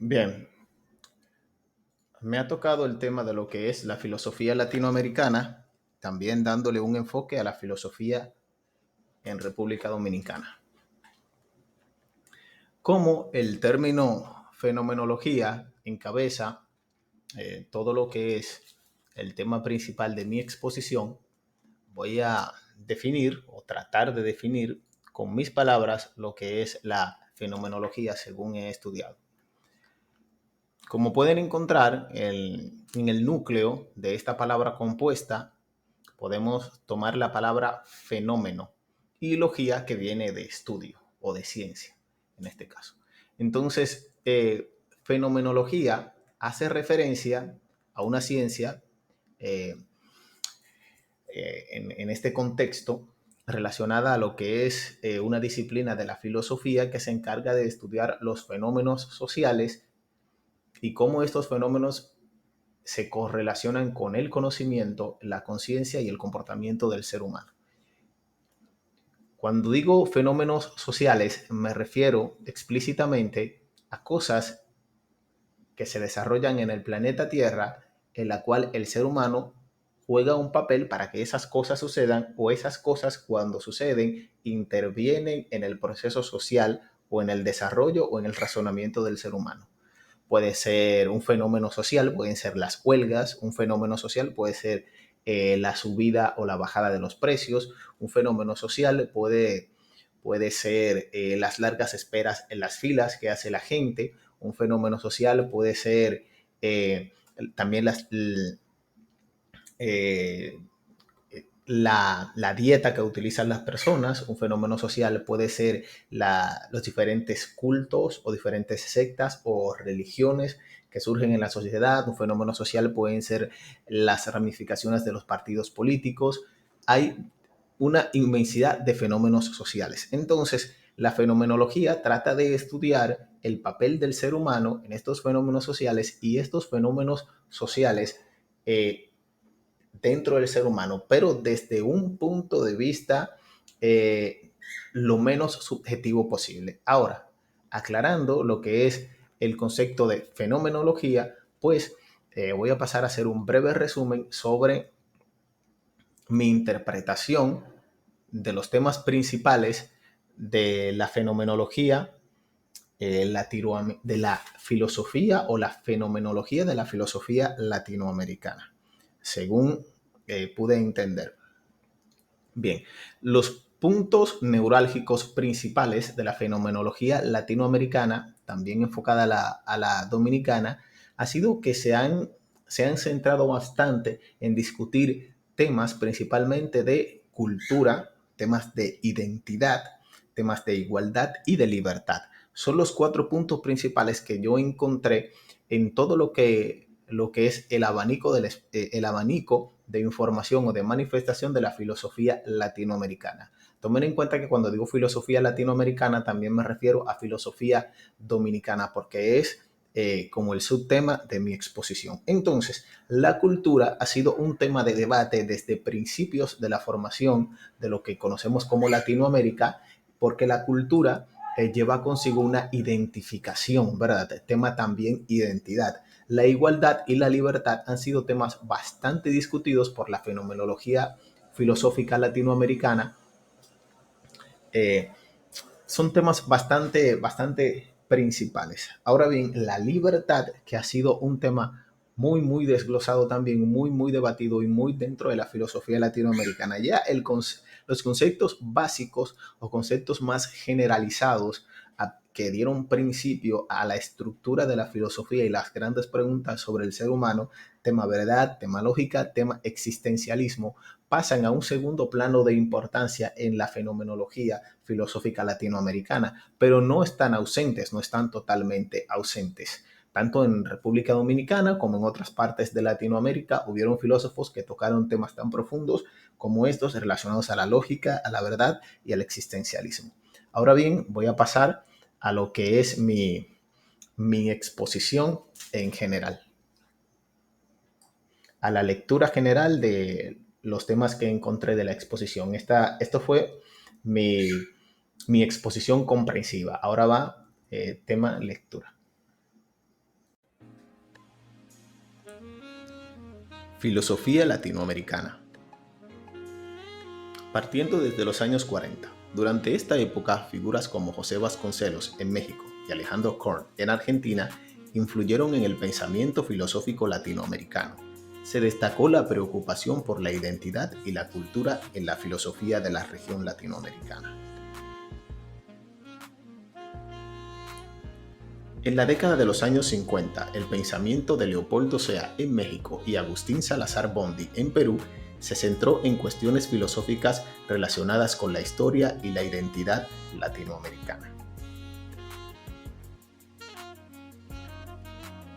Bien, me ha tocado el tema de lo que es la filosofía latinoamericana, también dándole un enfoque a la filosofía en República Dominicana. Como el término fenomenología encabeza todo lo que es el tema principal de mi exposición, voy a definir o tratar de definir con mis palabras lo que es la fenomenología según he estudiado. Como pueden encontrar en el núcleo de esta palabra compuesta, podemos tomar la palabra fenómeno y logía, que viene de estudio o de ciencia en este caso. Entonces, fenomenología hace referencia a una ciencia eh, en este contexto relacionada a lo que es una disciplina de la filosofía que se encarga de estudiar los fenómenos sociales y cómo estos fenómenos se correlacionan con el conocimiento, la conciencia y el comportamiento del ser humano. Cuando digo fenómenos sociales, me refiero explícitamente a cosas que se desarrollan en el planeta Tierra, en la cual el ser humano juega un papel para que esas cosas sucedan, o esas cosas, cuando suceden, intervienen en el proceso social o en el desarrollo o en el razonamiento del ser humano. Puede ser un fenómeno social, pueden ser las huelgas, un fenómeno social puede ser la subida o la bajada de los precios, un fenómeno social puede ser las largas esperas en las filas que hace la gente, un fenómeno social puede ser también eh, la dieta que utilizan las personas. Un fenómeno social puede ser los diferentes cultos o diferentes sectas o religiones que surgen en la sociedad. Un fenómeno social pueden ser las ramificaciones de los partidos políticos. Hay una inmensidad de fenómenos sociales. Entonces, la fenomenología trata de estudiar el papel del ser humano en estos fenómenos sociales, y estos fenómenos sociales dentro del ser humano, pero desde un punto de vista lo menos subjetivo posible. Ahora, aclarando lo que es el concepto de fenomenología, pues voy a pasar a hacer un breve resumen sobre mi interpretación de los temas principales de la fenomenología de la filosofía, o la fenomenología de la filosofía latinoamericana, según pude entender. Bien, los puntos neurálgicos principales de la fenomenología latinoamericana, también enfocada a la dominicana, ha sido que se han centrado bastante en discutir temas principalmente de cultura, temas de identidad, temas de igualdad y de libertad. Son los cuatro puntos principales que yo encontré en todo lo que es el abanico de información o de manifestación de la filosofía latinoamericana. Tomen en cuenta que cuando digo filosofía latinoamericana también me refiero a filosofía dominicana, porque es como el subtema de mi exposición. Entonces, la cultura ha sido un tema de debate desde principios de la formación de lo que conocemos como Latinoamérica, porque la cultura lleva consigo una identificación, ¿verdad? El tema también identidad. La igualdad y la libertad han sido temas bastante discutidos por la fenomenología filosófica latinoamericana. Eh, Son temas bastante principales. Ahora bien, la libertad, que ha sido un tema muy desglosado también, muy debatido y muy dentro de la filosofía latinoamericana. Ya los conceptos básicos o conceptos más generalizados que dieron principio a la estructura de la filosofía y las grandes preguntas sobre el ser humano, tema verdad, tema lógica, tema existencialismo, pasan a un segundo plano de importancia en la fenomenología filosófica latinoamericana, pero no están ausentes, no están totalmente ausentes. Tanto en República Dominicana como en otras partes de Latinoamérica hubieron filósofos que tocaron temas tan profundos como estos, relacionados a la lógica, a la verdad y al existencialismo. Ahora bien, voy a pasar a lo que es mi exposición en general, a la lectura general de los temas que encontré de la exposición. Esto fue mi, mi exposición comprensiva. Ahora va tema lectura. Filosofía latinoamericana. Partiendo desde los años 40, durante esta época figuras como José Vasconcelos en México y Alejandro Korn en Argentina influyeron en el pensamiento filosófico latinoamericano. Se destacó la preocupación por la identidad y la cultura en la filosofía de la región latinoamericana. En la década de los años 50, el pensamiento de Leopoldo Sea en México y Agustín Salazar Bondy en Perú se centró en cuestiones filosóficas relacionadas con la historia y la identidad latinoamericana.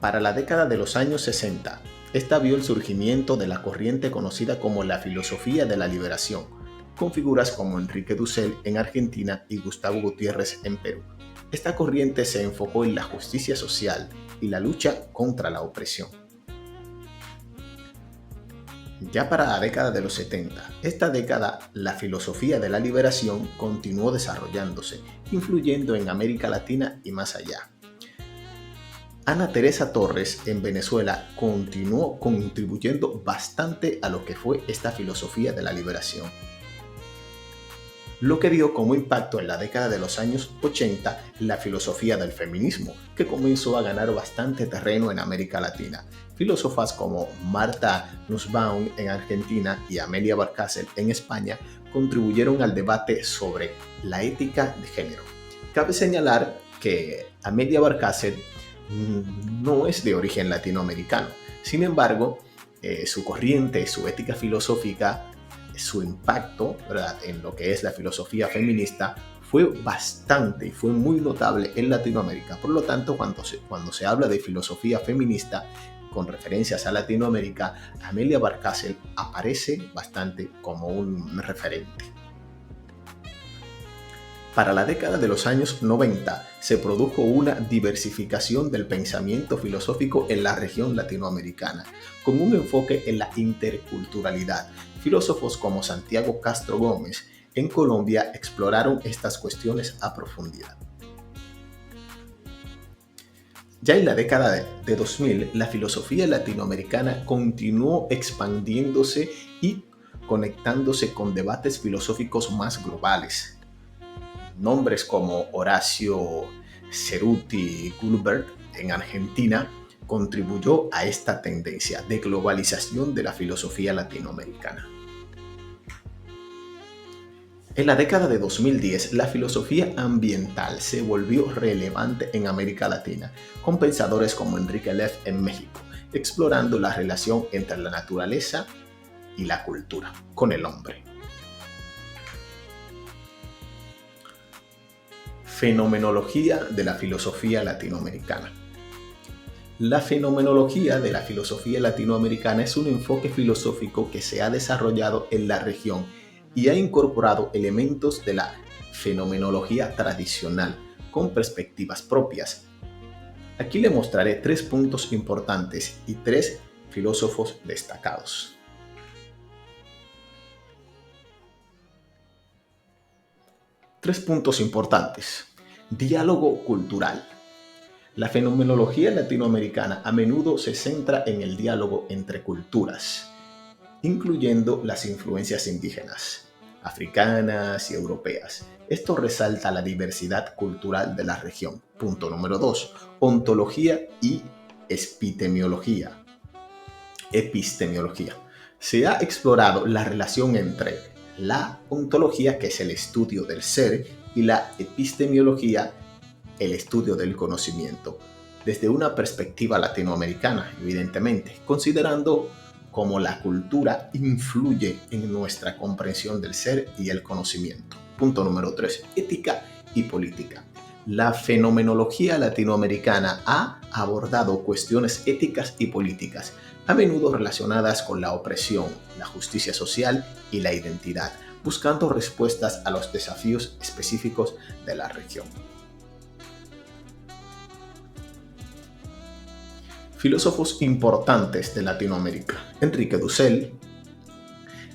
Para la década de los años 60, esta vio el surgimiento de la corriente conocida como la filosofía de la liberación, con figuras como Enrique Dussel en Argentina y Gustavo Gutiérrez en Perú. Esta corriente se enfocó en la justicia social y la lucha contra la opresión. Ya para la década de los 70, esta década, la filosofía de la liberación continuó desarrollándose, influyendo en América Latina y más allá. Ana Teresa Torres en Venezuela continuó contribuyendo bastante a lo que fue esta filosofía de la liberación, lo que dio como impacto en la década de los años 80 la filosofía del feminismo, que comenzó a ganar bastante terreno en América Latina. Filósofas como Marta Nussbaum en Argentina y Amelia Barcácer en España contribuyeron al debate sobre la ética de género. Cabe señalar que Amelia Barcácer no es de origen latinoamericano. Sin embargo, su corriente, su ética filosófica, su impacto, ¿verdad?, en lo que es la filosofía feminista fue bastante y fue muy notable en Latinoamérica. Por lo tanto, cuando se habla de filosofía feminista con referencias a Latinoamérica, Amelia Barcácer aparece bastante como un referente. Para la década de los años 90 se produjo una diversificación del pensamiento filosófico en la región latinoamericana, con un enfoque en la interculturalidad. Filósofos como Santiago Castro Gómez en Colombia exploraron estas cuestiones a profundidad. Ya en la década de 2000, la filosofía latinoamericana continuó expandiéndose y conectándose con debates filosóficos más globales. Nombres como Horacio Ceruti Gulbert en Argentina contribuyó a esta tendencia de globalización de la filosofía latinoamericana. En la década de 2010, la filosofía ambiental se volvió relevante en América Latina, con pensadores como Enrique Leff en México, explorando la relación entre la naturaleza y la cultura, con el hombre. Fenomenología de la filosofía latinoamericana. La fenomenología de la filosofía latinoamericana es un enfoque filosófico que se ha desarrollado en la región y ha incorporado elementos de la fenomenología tradicional con perspectivas propias. Aquí le mostraré 3 puntos importantes y 3 filósofos destacados. Tres puntos importantes. Diálogo cultural. La fenomenología latinoamericana a menudo se centra en el diálogo entre culturas, incluyendo las influencias indígenas, africanas y europeas. Esto resalta la diversidad cultural de la región. Punto número 2. Ontología y epistemología. Se ha explorado la relación entre la ontología, que es el estudio del ser, y la epistemología, el estudio del conocimiento, desde una perspectiva latinoamericana, evidentemente, considerando cómo la cultura influye en nuestra comprensión del ser y el conocimiento. Punto número 3. Ética y política. La fenomenología latinoamericana ha abordado cuestiones éticas y políticas, a menudo relacionadas con la opresión, la justicia social y la identidad, buscando respuestas a los desafíos específicos de la región. Filósofos importantes de Latinoamérica. Enrique Dussel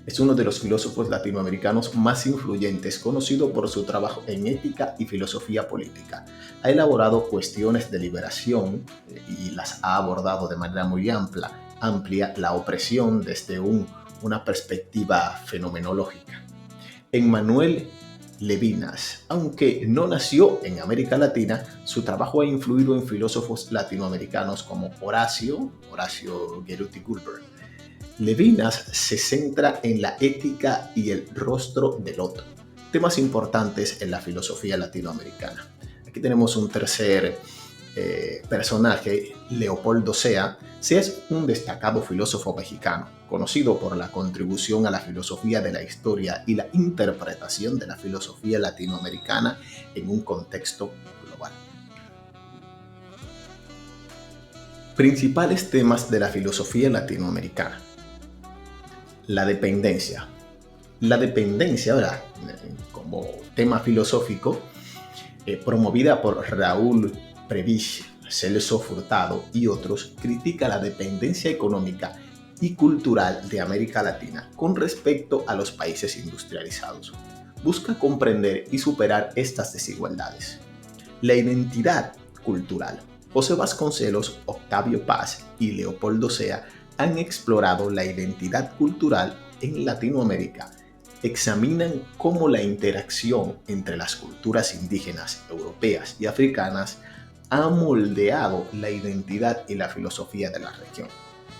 es uno de los filósofos latinoamericanos más influyentes, conocido por su trabajo en ética y filosofía política. Ha elaborado cuestiones de liberación y las ha abordado de manera muy amplia amplia la opresión desde una perspectiva fenomenológica. Emmanuel Levinas, aunque no nació en América Latina, su trabajo ha influido en filósofos latinoamericanos como Horacio Guerruti Gulbert. Levinas se centra en la ética y el rostro del otro, temas importantes en la filosofía latinoamericana. Aquí tenemos un tercer personaje, Leopoldo Sea. Sea es un destacado filósofo mexicano, conocido por la contribución a la filosofía de la historia y la interpretación de la filosofía latinoamericana en un contexto global. Principales temas de la filosofía latinoamericana. La dependencia. La dependencia, ahora, como tema filosófico, promovida por Raúl Prebisch, Celso Furtado y otros, critica la dependencia económica y cultural de América Latina con respecto a los países industrializados. Busca comprender y superar estas desigualdades. La identidad cultural. José Vasconcelos, Octavio Paz y Leopoldo Sea han explorado la identidad cultural en Latinoamérica. Examinan cómo la interacción entre las culturas indígenas, europeas y africanas ha moldeado la identidad y la filosofía de la región.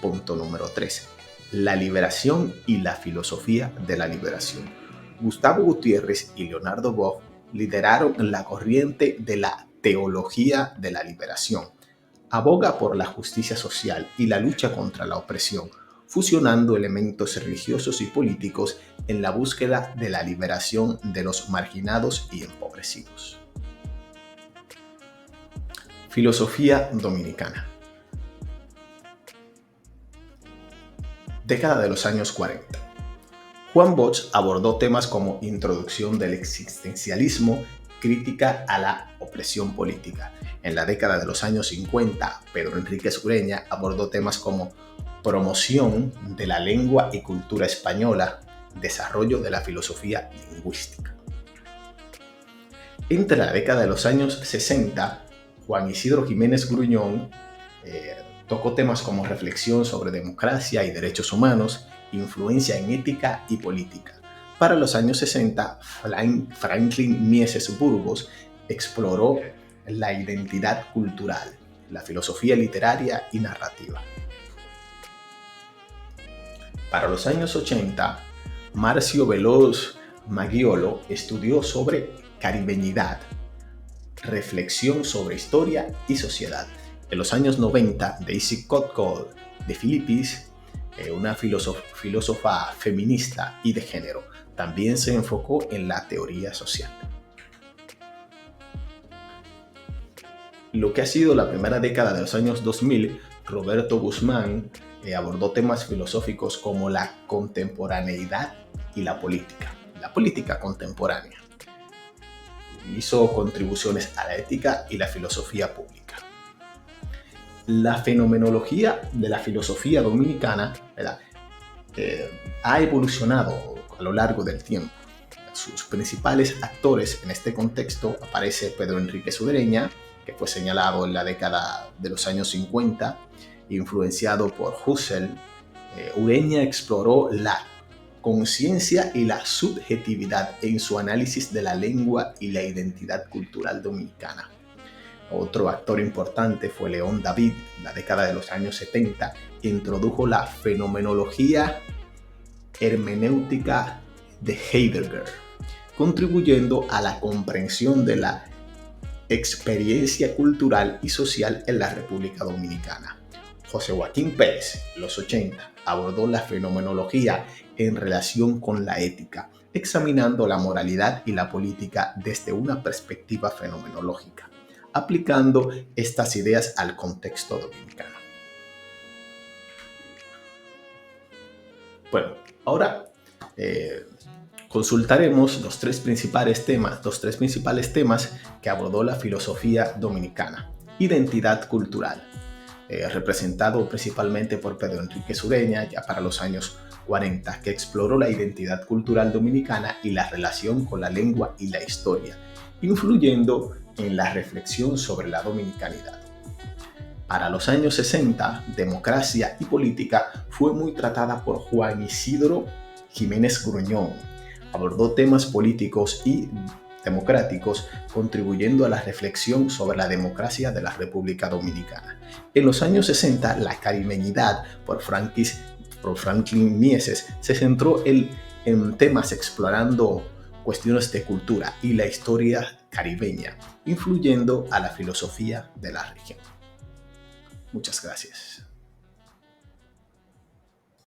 Punto número 3. La liberación y la filosofía de la liberación. Gustavo Gutiérrez y Leonardo Boff lideraron la corriente de la teología de la liberación. Aboga por la justicia social y la lucha contra la opresión, fusionando elementos religiosos y políticos en la búsqueda de la liberación de los marginados y empobrecidos. Filosofía dominicana. Década de los años 40. Juan Bosch abordó temas como introducción del existencialismo, crítica a la opresión política. En la década de los años 50, Pedro Enríquez Ureña abordó temas como promoción de la lengua y cultura española, desarrollo de la filosofía lingüística. Entre la década de los años 60, Juan Isidro Jiménez Gruñón tocó temas como reflexión sobre democracia y derechos humanos, influencia en ética y política. Para los años 60, Franklin Mieses Burgos exploró la identidad cultural, la filosofía literaria y narrativa. Para los años 80, Marcio Veloz Maggiolo estudió sobre caribeñidad, reflexión sobre historia y sociedad. En los años 90, Daisy Kotko de Filippis, una filósofa feminista y de género, también se enfocó en la teoría social. Lo que ha sido la primera década de los años 2000, Roberto Guzmán abordó temas filosóficos como la contemporaneidad y la política contemporánea. Hizo contribuciones a la ética y la filosofía pública. La fenomenología de la filosofía dominicana ha evolucionado a lo largo del tiempo. Sus principales actores en este contexto aparece Pedro Enríquez Ureña, que fue señalado en la década de los años 50, influenciado por Husserl. Ureña exploró la conciencia y la subjetividad en su análisis de la lengua y la identidad cultural dominicana. Otro actor importante fue León David, en la década de los años 70, que introdujo la fenomenología hermenéutica de Heidegger, contribuyendo a la comprensión de la experiencia cultural y social en la República Dominicana. José Joaquín Pérez, en los 80, abordó la fenomenología en relación con la ética, examinando la moralidad y la política desde una perspectiva fenomenológica, aplicando estas ideas al contexto dominicano. Bueno, ahora consultaremos los tres principales temas que abordó la filosofía dominicana. Identidad cultural, representado principalmente por Pedro Enríquez Ureña, ya para los años 40, que exploró la identidad cultural dominicana y la relación con la lengua y la historia, influyendo en la reflexión sobre la dominicanidad. Para los años 60, democracia y política fue muy tratada por Juan Isidro Jiménez Gruñón. Abordó temas políticos y democráticos, contribuyendo a la reflexión sobre la democracia de la República Dominicana. En los años 60, la caribeñidad por Franklin Mieses se centró en temas explorando cuestiones de cultura y la historia caribeña, influyendo a la filosofía de la región. Muchas gracias.